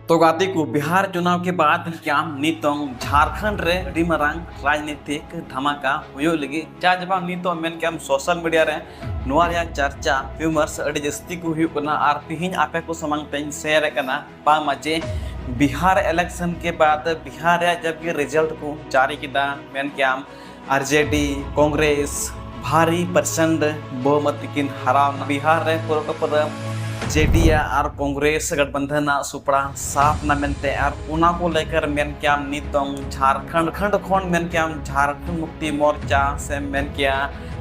तो गाती को बिहार चुनाव के बाद क्या नितोंग झारखंड रे अडी मारांग राजनीतिक धमाका हुयो लगी चा जबा नितो मेन क्या सोशल मीडिया रे नोआ रे चर्चा व्यूमर्स अडी जस्ती को हुयो कना आर तिहिन आपे को समंग तेन शेयर कना बा मजे बिहार इलेक्शन के बाद बिहार रे जब ये रिजल्ट को जारी किदा मेन क्या आरजेडी कांग्रेस भारी परसेंट बहुमत किन हराव बिहार रे पूरा जेडीया और कांग्रेस गठबंधन सुपड़ा साफ न मेनते और उना को लेकर मेन क्या नितोंग झारखंड खंड खोन मेन क्या झारखंड मुक्ति मोर्चा से मेन क्या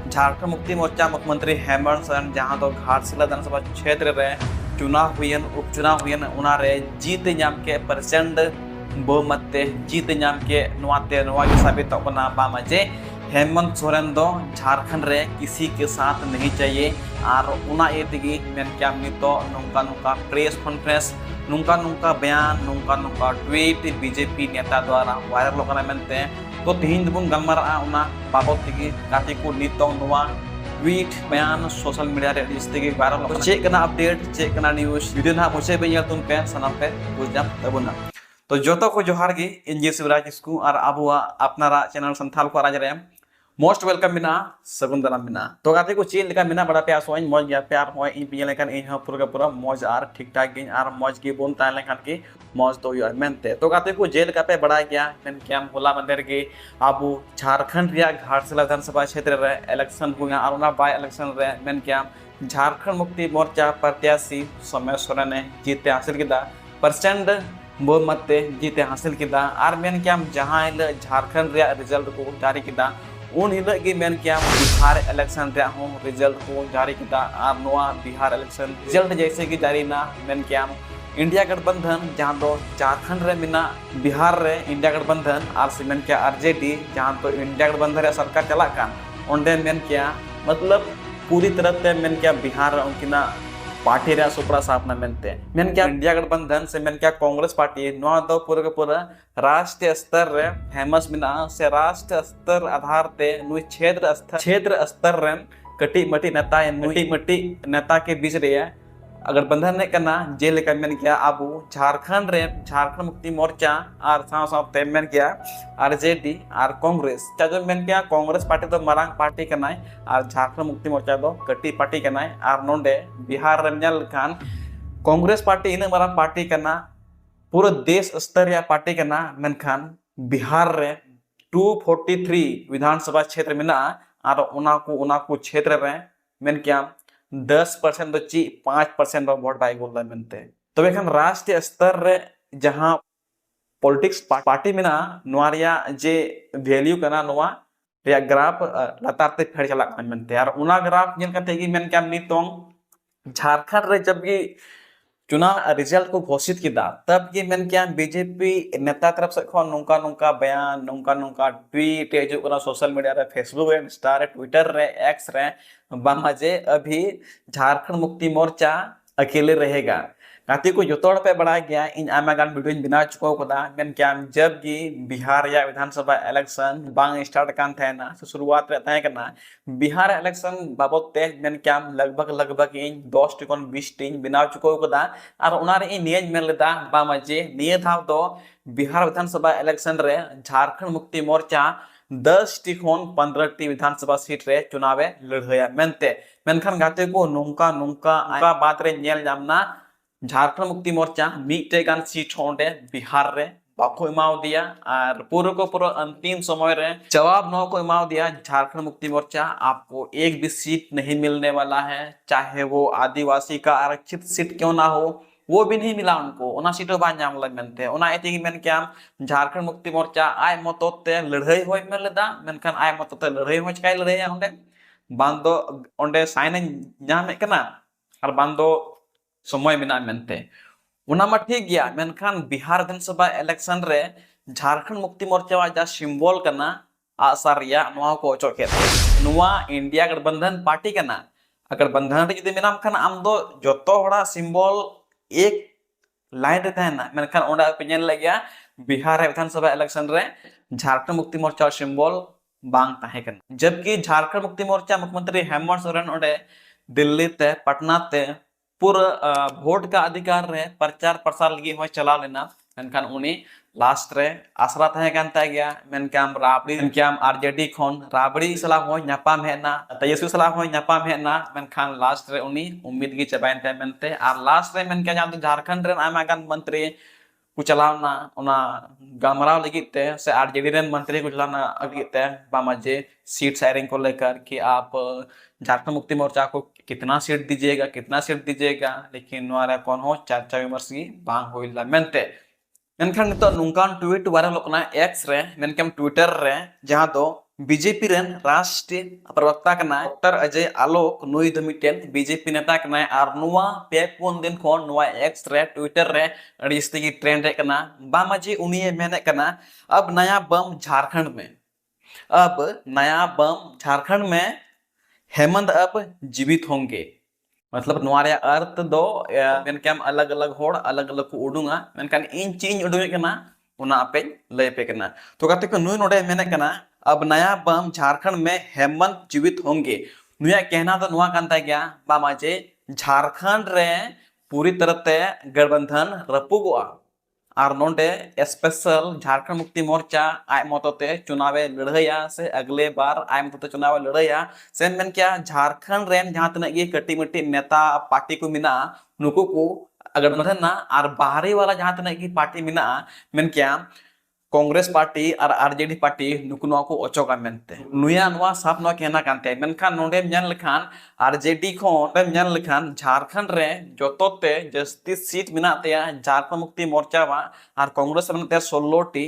झारखंड मुक्ति मोर्चा मुख्यमंत्री हेमंत सोरेन जहां तो घाटशिला विधानसभा क्षेत्र रे चुनाव हुयन उपचुनाव हुयन उना रे जीत नाम के परसेंट बहुमत जीत नाम के नवाते नवा साबित बना बा मजे हेमंत सोरेन दो झारखंड रे किसी के साथ नहीं चाहिए और उना एतिगी मेन क्या नितो नुंका नुंका प्रेस कॉन्फ्रेंस नुंका नुंका बयान नुंका नुंका ट्वीट बीजेपी नेता द्वारा वायरल होना मेनते तो तिहिन दुबुन गलमारा उना बाबत तिगी काती को नितो नुवा ट्वीट बयान सोशल मीडिया रे जिसतिगी वायरल हो चेक कना अपडेट चेक कना न्यूज़ वीडियो ना मुझे भी तुम पे सनम पे बुझाम तबुना तो जोतो को जोहार गी इंजी शिवराज किस्कू और अबुआ अपनारा चैनल संथाल को राज रे मोस्ट वेलकम बिना सगुन दाराम बिना तो गाते को चीन लेका बिना बड़ा प्यार सोइन मौज गया प्यार होय इन पिया लेकन इन ह पूरा मौज आर ठीक ठाक गिन आर मौज की बोन ता लेकन की मौज तो यो मेनते तो गाते को जेल का पे बड़ा गया मेन क्या होला मंदिर के आबू झारखंड रिया घाटशिला विधानसभा क्षेत्र रे इलेक्शन हुआ और उना बाय इलेक्शन रे मेन क्या झारखंड मुक्ति मोर्चा प्रत्याशी सोमेश सोरेन ने जीते हासिल किदा परसेंट बहुमत जीते हासिल किदा आर मेन क्या जहां झारखंड रिया रिजल्ट को जारी किदा उन हिलक की मेन क्या बिहार इलेक्शन रे हो रिजल्ट को जारी किदा आर नोआ बिहार इलेक्शन रिजल्ट जैसे कि जारी ना मेन क्या इंडिया गठबंधन जहां दो झारखंड रे मिना बिहार रे इंडिया गठबंधन आर से मेन क्या आरजेडी जहां तो इंडिया गठबंधन रे सरकार चला कान ओंडे मेन क्या मतलब पूरी तरह से मेन क्या बिहार उनकिना पार्टी रे सुपड़ा साफ न मेनते मेन क्या इंडिया गठबंधन से मेन क्या कांग्रेस पार्टी नोआ दो पूरा राष्ट्रीय स्तर रे फेमस बिना से राष्ट्रीय स्तर आधार ते नुई क्षेत्र स्तर रे कटी मटी नेता के बीच रे अगर बंधन ने करना जेल का मेन क्या आबू झारखंड मुक्ति मोर्चा और साथ ते मेन क्या आरजेडी और कांग्रेस चाजो मेन क्या कांग्रेस पार्टी तो मरांग पार्टी करना है और झारखंड मुक्ति मोर्चा तो कटी पार्टी करना है और नोंडे बिहार रंजल खान कांग्रेस पार्टी इन मरांग पार्टी करना पूरा देश स्तर या पार्टी करना मेन खान बिहार रे 243 विधानसभा क्षेत्र में ना और उना को क्षेत्र रे मेन क्या 10% तो ची 5% वोट बाई गोल मनते तो बेखन राष्ट्रीय स्तर रे जहां पॉलिटिक्स पार्टी में ना नोरिया जे वैल्यू करना नोआ रे ग्राफ लतारते फेर चला मनते और उना ग्राफ जन कते की मेन क्या नितोंग झारखंड रे जब ये चुनाव रिजल्ट को घोषित किया तब ये मेन क्या बीजेपी नेता तरफ से खो नुंका नुंका बयान नुंका नुंका ट्वीट जो करा सोशल मीडिया रे फेसबुक रे इंस्टा रे ट्विटर रे एक्स रे बामजे अभी झारखंड मुक्ति मोर्चा अकेले रहेगा काती को जोतोड़ पे बढ़ा गया इन आमागान वीडियो बिना चुको कदा मेन क्या जब की बिहार या विधानसभा इलेक्शन बांग स्टार्ट कान थे ना तो शुरुआत रहता है करना बिहार इलेक्शन बाबत ते मेन क्या लगभग इन 10 टिकन 20 टिन बिना चुको कदा और उनारे इन नियज मेन लेदा बामजे निय था तो बिहार विधानसभा इलेक्शन रे झारखंड मुक्ति मोर्चा 10 टिकोन 15 टी विधानसभा सीट रे चुनावे लड़हया मेनते मेनखान गाते को नुंका बात रे नेल जामना झारखंड मुक्ति मोर्चा मीटे गान सीट होंडे बिहार रे बाको इमाव दिया और पूरा अंतिम समय रे जवाब न को इमाव दिया झारखंड मुक्ति मोर्चा आपको एक भी सीट नहीं मिलने वाला है चाहे वो आदिवासी का आरक्षित सीट क्यों ना हो वो भी नहीं मिला उनको उना सीटो बा नाम लग मेनते उना एति मेन क्या झारखंड मुक्ति मोर्चा आय मतोते लड़ाई होय मेन लेदा मेनखान आय मतोते लड़ाई होय काय लड़ाई ओंडे बांदो ओंडे साइन नाम कना और बांदो समय मिना मेनते उना मा ठीक गया मेनखान बिहार विधानसभा इलेक्शन रे झारखंड मुक्ति मोर्चा वा जा सिंबल कना आसार या नोआ को चोके नोआ इंडिया गठबंधन पार्टी कना अगर बंधन रे जदि मेनाम खान आम दो जतो होड़ा सिंबल एक लाइन रे तहना मेनखान ओंडा ओपिनियन लगिया बिहार विधानसभा इलेक्शन रे झारखंड मुक्ति मोर्चा सिंबल बांग ताहे कना जबकि झारखंड मुक्ति मोर्चा मुख्यमंत्री हेमंत सोरेन ओंडे दिल्ली ते पटना ते पूरा वोट का अधिकार रे प्रचार प्रसार लगी हो चला लेना मेनखान उनी लास्ट रे आसरा तहे कान ता गया मेनकाम राबड़ी मेनकाम आरजेडी खन राबड़ी सला हो न्यापाम हेना तेजस्वी सला हो न्यापाम हेना मेनखान लास्ट रे उनी उम्मीद गी चबाइन ते मेनते आर लास्ट रे मेनका जान झारखंड रे आयमा गान मंत्री को चलावना उना गमराव लगिते से आरजेडी रेन मंत्री को चलाना लगिते बामाजे सीट शेयरिंग को लेकर कि आप झारखंड मुक्ति मोर्चा को कितना सीट दीजिएगा लेकिन नोरा कौन हो चर्चा विमर्श की बांग होइला मेनते मेनखान नितो नुंकान ट्वीट वायरल होना एक्स रे मेनकम ट्विटर रे जहां दो बीजेपी रेन राष्ट्रीय प्रवक्ता कना डॉक्टर अजय आलोक नुई द मिटेन बीजेपी नेता कना आर नुवा पे पुन दिन खोन नुवा एक्स रे ट्विटर रे अड़िस्ती की ट्रेंड रे कना बामाजी उनिये मेने कना अब नया बम झारखंड में हेमंत अब जीवित होंगे मतलब नुआरे अर्थ दो मेनकाम अलग अलग होड़ अलग अलग को उडुंगा मेनकान इन चीज उडुंगे कना उना आपे लय पे कना तो कहते को नुई नोडे मेने कना अब नया बम झारखंड में हेमंत जीवित होंगे नुया कहना तो नुआ कांता गया बामाजे झारखंड रे पूरी तरह ते गठबंधन रपुगुआ और नोडे स्पेशल झारखंड मुक्ति मोर्चा आय मतोते चुनावे लड़ाइया से अगले बार आय मतोते चुनाव लड़ाइया से मेन क्या झारखंड रेन जहां तने ये कट्टी मिट्टी नेता पार्टी को मिना नुकु को अगर मतलब ना और बाहरी वाला जहां तने की पार्टी मिना मेन क्या कांग्रेस पार्टी और आरजेडी पार्टी नुकुनवा को ओचोका मेनते नुया नवा साफ नवा कहना कांते मेनखान नोडे ñan लेखान आरजेडी खोन ñan लेखान झारखंड रे जोतोते जस्ती सीट मिना तेया झारखंड मुक्ति मोर्चा वा और कांग्रेस रन ते 16 टी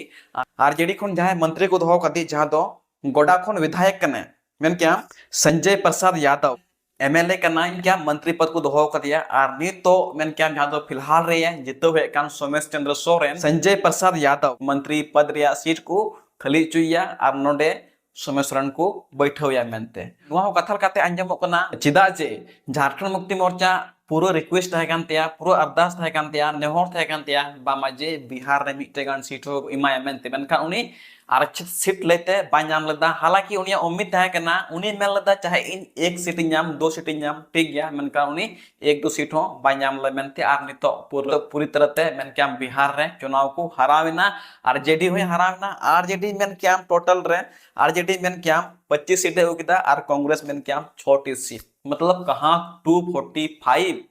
आरजेडी खोन जहां मंत्री को दोहो कदी जहां दो गोडा खोन विधायक कने मेन क्या संजय प्रसाद यादव एमएलए करना क्या मंत्री पद को दोहो कर दिया और नी तो मैंने क्या जहां तो फिलहाल रहे हैं जितो हुए कान सोमेश चंद्र सोरेन संजय प्रसाद यादव मंत्री पद रिया सीट को खाली चुया और नोडे सोमेश सोरेन को बैठोया मेनते नुआ कथल काते अंजमो कना चिदा जे झारखंड मुक्ति मोर्चा पूरा रिक्वेस्ट है कांतिया पूरा अरदास है कांतिया नेहोर है कांतिया बामाजे बिहार रे मिटे गान सीट हो इमाय मेनते मेनका उनी आरक्षित सीट लेते बाኛम लदा हालांकि उनिया उम्मीद है करना उनी मेल लदा चाहे इन एक सीट नाम 2 सीट नाम ठीक गया मेनका उनी 1-2 सीट हो बाኛम ले मेनते आर नितो पूरी तरह ते मेन क्या बिहार रे चुनाव को हराविना आरजेडी हुई हराविना आरजेडी मेन क्या टोटल रे आरजेडी मेन क्या 25 सीटें होगिदा और कांग्रेस मेन क्या 6 सीट मतलब कहां 245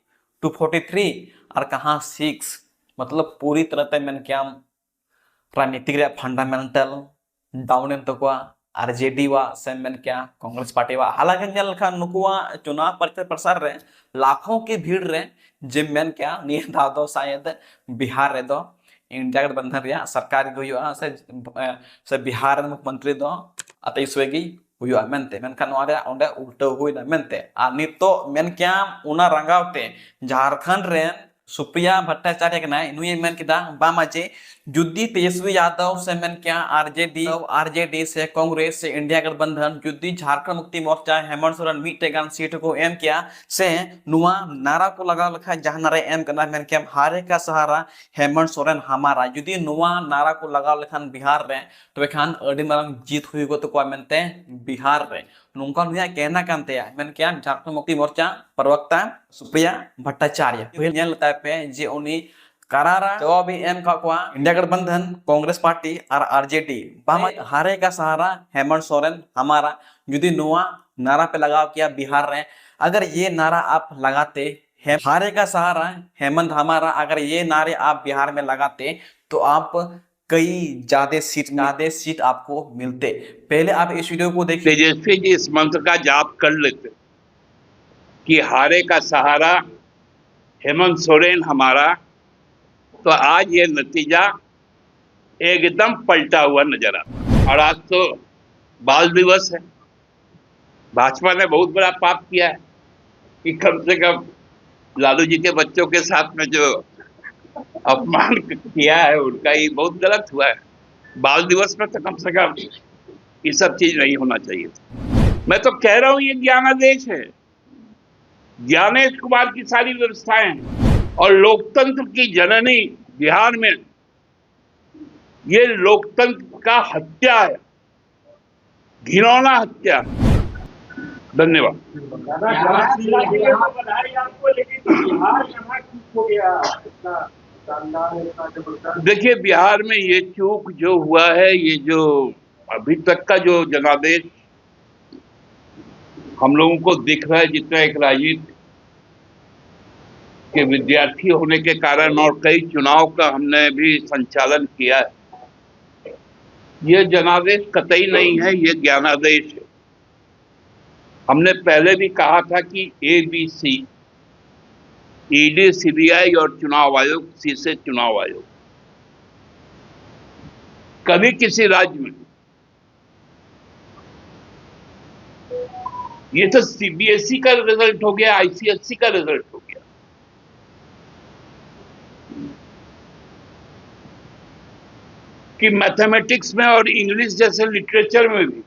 243 और कहां 6 मतलब पूरी तरह ते मेन क्या राजनीतिक रे फंडामेंटल डाउन इन तकवा आरजेडी वा सेमन क्या कांग्रेस पार्टी वा हालांकि ñal खान नुकुआ चुनाव प्रचार प्रसार रे लाखों की भीड़ रे जिम मेन क्या नि दादो शायद बिहार रे दो इंडिया गठबंधन रिया सरकार गयो से बिहार मुख्यमंत्री दो अतईसवेगी हुआ मेनते मेनखान नोरे ओंडे उल्टो हुइना मेनते आ नितो मेन क्या उना रंगावते झारखंड रे सुप्रिया भट्टाचार्य के नाय नुये मेन किदा बामाजे जुद्दी तेजस्वी यादव से मेन क्या आरजेडी से कांग्रेस से इंडिया गठबंधन जुद्दी झारखंड मुक्ति मोर्चा हेमंत सोरेन मिटे गान सीट को एम किया से नुआ नारा को लगा लखा जहां नारे एम करना मेन क्या हारे का सहारा हेमंत सोरेन हमारा जुद्दी नुआ नारा को लगा लखान बिहार रे तो खान अडी मारंग जीत हुई गो तो को मेनते बिहार रे नुका नुया कहना कांते मेन क्या झारखंड मुक्ति मोर्चा प्रवक्ता सुप्रिया भट्टाचार्य ñan लता पे जे उनी करारा जवाब एम का इंडिया गठबंधन कांग्रेस पार्टी और आरजेडी बामा हारे का सहारा हेमंत सोरेन हमारा जुदी नुआ नारा पे लगाव किया बिहार रे अगर ये नारा आप लगाते हारे का सहारा हेमंत हमारा अगर ये नारे आप बिहार में लगाते तो आप कई ज्यादा सीट आपको मिलते पहले आप इस वीडियो को देखिए तेजस्वी जी इस मंत्र का जाप कर लेते कि हारे का सहारा हेमंत सोरेन हमारा तो आज ये नतीजा एकदम पलटा हुआ नजर आता और आज तो बाल दिवस है। भाजपा ने बहुत बड़ा पाप किया है कि कम से कम लालू जी के बच्चों के साथ में जो अपमान किया है उनका ही बहुत गलत हुआ है। बाल दिवस में तो कम से कम ये सब चीज नहीं होना चाहिए। मैं तो कह रहा हूं ये ज्ञानादेश है, ज्ञानेश कुमार की सारी व्यवस्थाएं हैं और लोकतंत्र की जननी बिहार में ये लोकतंत्र का हत्या है, घिनौना हत्या। धन्यवाद। देखिए, बिहार में ये चूक जो हुआ है, ये जो अभी तक का जो जनादेश हम लोगों को दिख रहा है, जितना एक राजनीति के विद्यार्थी होने के कारण और कई चुनाव का हमने भी संचालन किया है, ये जनादेश कतई नहीं है, ये ज्ञानादेश है। हमने पहले भी कहा था कि ABC, ईडी, सीबीआई और चुनाव आयोग, सी से चुनाव आयोग, कभी किसी राज्य में, ये तो CBSE का रिजल्ट हो गया, ICSE का रिजल्ट हो गया। कि मैथमेटिक्स में और इंग्लिश जैसे लिटरेचर में भी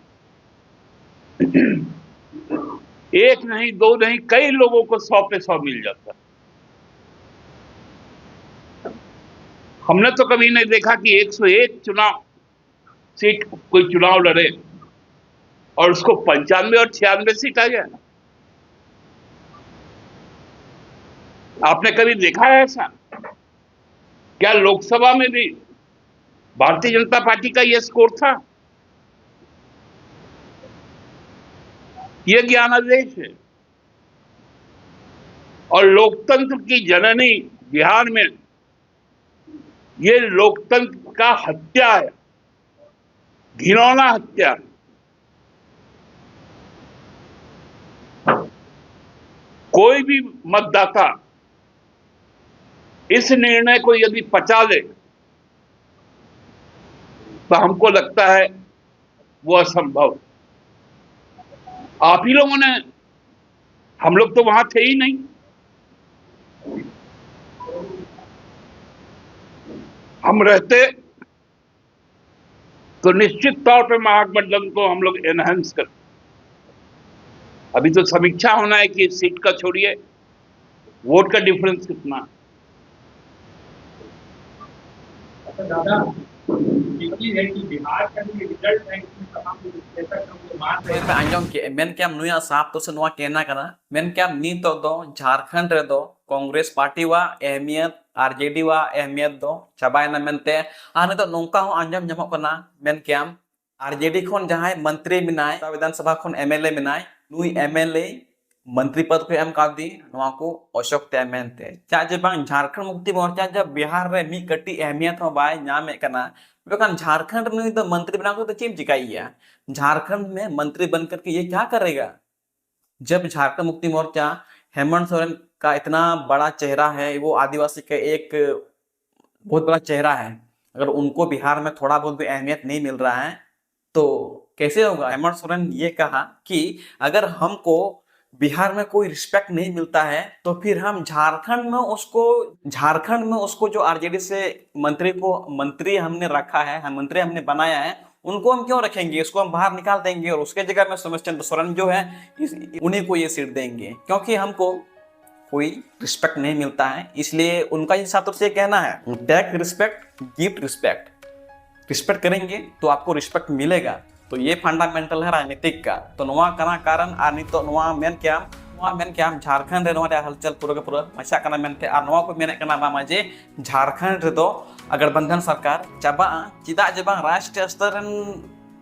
एक नहीं, दो नहीं, कई लोगों को 100 पे 100 मिल जाता है। हमने तो कभी नहीं देखा कि 101 चुनाव सीट कोई चुनाव लड़े और उसको 95 और 96 सीट आ जाए। आपने कभी देखा है ऐसा? क्या लोकसभा में भी भारतीय जनता पार्टी का यह स्कोर था? यह ज्ञानादेश है। और लोकतंत्र की जननी बिहार में ये लोकतंत्र का हत्या है, घिनौना हत्या है। कोई भी मतदाता इस निर्णय को यदि पचा ले तो हमको लगता है वो असंभव। आप ही लोगों ने, हम लोग तो वहां थे ही नहीं। हम रहते तो निश्चित तौर पे महागठबंधन को हम लोग एनहांस करते। अभी तो समीक्षा होना है कि सीट का छोड़िए, वोट का डिफरेंस कितना। दादा, है कि बिहार का जो रिजल्ट है इसमें तमाम विश्लेषक हमको मान रहे हैं। आंजम के मेन क्या नुया साहब तो से नुआ कहना कना मेन क्या नीतो दो झारखंड रे दो कांग्रेस पार्टी वा अहमियत RJD वा अहमियत दो चाबायना मेनते आने तो नोंका हो आंजम जमो कना मेन क्या RJD खन जहां मंत्री मिनाय विधानसभा खन MLA मिनाय नुई MLA मंत्री पद को एम कादी नवा को अशोक तेमेनते चाहे बांग झारखंड मुक्ति मोर्चा जब बिहार रे मी कटी अहमियत हो बाय नामे कना बेकान झारखंड में तो मंत्री बना को तो चीम चिकाइया झारखंड में मंत्री बनकर के ये क्या करेगा। जब झारखंड मुक्ति मोर्चा हेमंत सोरेन का इतना बड़ा चेहरा है, वो आदिवासी का एक बहुत बड़ा चेहरा है, अगर उनको बिहार में थोड़ा बहुत भी अहमियत नहीं मिल रहा है तो कैसे होगा। हेमंत सोरेन ये कहा कि अगर हमको बिहार में कोई रिस्पेक्ट नहीं मिलता है तो फिर हम झारखंड में उसको जो RJD से मंत्री हमने रखा है, हम मंत्री हमने बनाया है, उनको हम क्यों रखेंगे, इसको हम बाहर निकाल देंगे और उसके जगह में सोमेश सोरेन जो है उन्हीं को ये सीट देंगे, क्योंकि हमको कोई रिस्पेक्ट नहीं मिलता है। इसलिए उनका ये छात्र से कहना है take respect give respect, respect करेंगे तो आपको रिस्पेक्ट मिलेगा। तो ये फंडामेंटल है राजनीतिक का। तो नवा कना कारण आ नितो नवा मेन क्या झारखंड रे नवा हलचल पूरा के पूरा मचा कना मेनते आ नवा को मेने कना बा जे झारखंड रे दो अगर बंधन सरकार चाबा चिदा जे बा राष्ट्रीय स्तर रन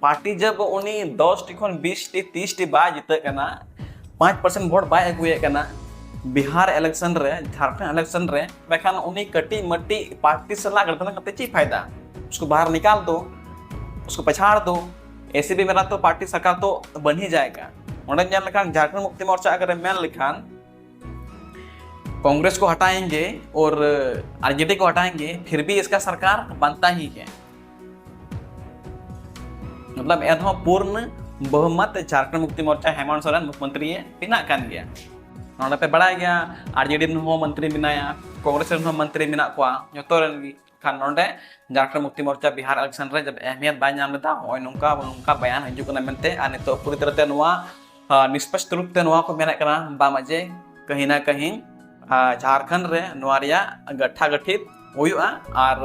पार्टी जब उनी 10 टी खन 20 टी 30 टी बा जिते कना 5% वोट बाय अगुए कना बिहार इलेक्शन रे झारखंड इलेक्शन रे बेखान उनी कटी मट्टी पार्टी सला गठबंधन करते ची फायदा, उसको बाहर निकाल दो, उसको पछाड़ दो, ऐसे भी मेरा तो पार्टी सरकार तो बन ही जाएगा। झारखंड मुक्ति मोर्चा अगर मैन लिखान कांग्रेस को हटाएंगे और RJD को हटाएंगे फिर भी इसका सरकार बनता ही है, मतलब एनो पूर्ण बहुमत झारखंड मुक्ति मोर्चा हेमंत सोरेन मुख्यमंत्री बिना कान गया नोडे पे बढ़ा गया RJD मंत्री बिनाया कांग्रेस मंत्री बिना को जो खान नोडे झारखंड मुक्ति मोर्चा बिहार इलेक्शन रे जब अहमियत बाय नाम लेता होय नुका बयान हजू कना मेनते आ नितो पूरी तरह ते नुआ निष्पक्ष रूप ते नुआ को मेना कना बामाजे कहीं ना कहीं झारखंड रे नुआ रिया गठा गठित हुआ और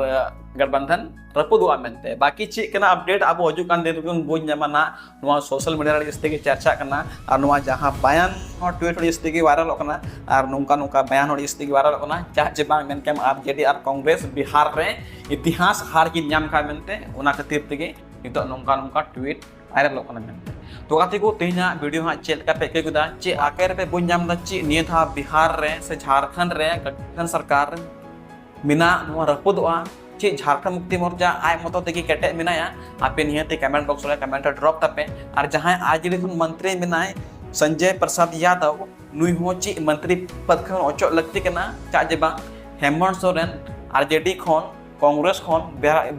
गठबंधन रपुदुआ मेनते बाकी ची कना अपडेट अब हजू कान दिन बन बुझ ᱧᱟᱢᱟना ᱱᱚᱣᱟ सोशल मीडिया रे इस्ते के चर्चा करना और ᱱᱚᱣᱟ जहां बयान और ट्वीट रे इस्ते के वायरल करना और नुका नुका बयान और इस्ते के वायरल करना चाह जे बांग मेन केम आरजेडी और कांग्रेस बिहार रे इतिहास हार की ᱧᱟᱢ का मेनते उना खातिर तेगे नितो नुका नुका ट्वीट वायरल करना मेनते तो गाती को तेना वीडियो हा चेल का पे केगुदा चे आकर पे बुझ ᱧᱟᱢ दा ची निय था बिहार रे से झारखंड रे गठबंधन सरकार मिना नुआ रपुदुआ चे झारखंड मुक्ति मोर्चा आय मतो तेगी केटे मिनाया आपे नियते कमेंट बॉक्स रे कमेंट ड्रॉप तपे और जहां आज मंत्री मिनाय संजय प्रसाद यादव नुई हो ची मंत्री पद खन ओचो लगती कना चा जेबा हेमंत सोरेन आरजेडी खन कांग्रेस खन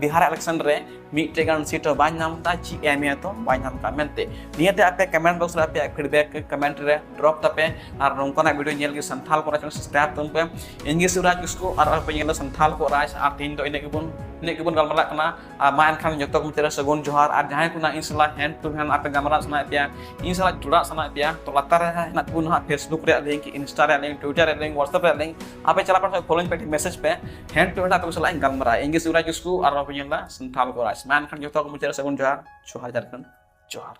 बिहार इलेक्शन रे मिटे गान सीट बाय नामता ची एमिया तो बाय नाम का मेनते नियते आपे कमेंट बॉक्स रे आपे फीडबैक कमेंट रे ड्रॉप तपे और नोंकना वीडियो नेल के संथाल को चैनल सब्सक्राइब तुम पे इंगे शिवराज किसको और आपे नेल संथाल को राज और तीन तो इने के बुन गलमरा कना मान खान जतो को तेरा सगुन जोहार और जहां कुना इंसला हैंड टू हैंड आपे गमरा सना पिया इंसला जुड़ा सना पिया तो लतार है ना कुन हा फेसबुक रे लिंक इंस्टा रे लिंक ट्विटर रे लिंक व्हाट्सएप रे लिंक आपे चला पर फॉलोइंग पे मैसेज पे हैंड टू हैंड आपे सला गलमरा इंगे शिवराज किसको और आपे नेल संथाल को राज मान खान जतो को तेरा सगुन जोहार जोहार झारखंड जोहार।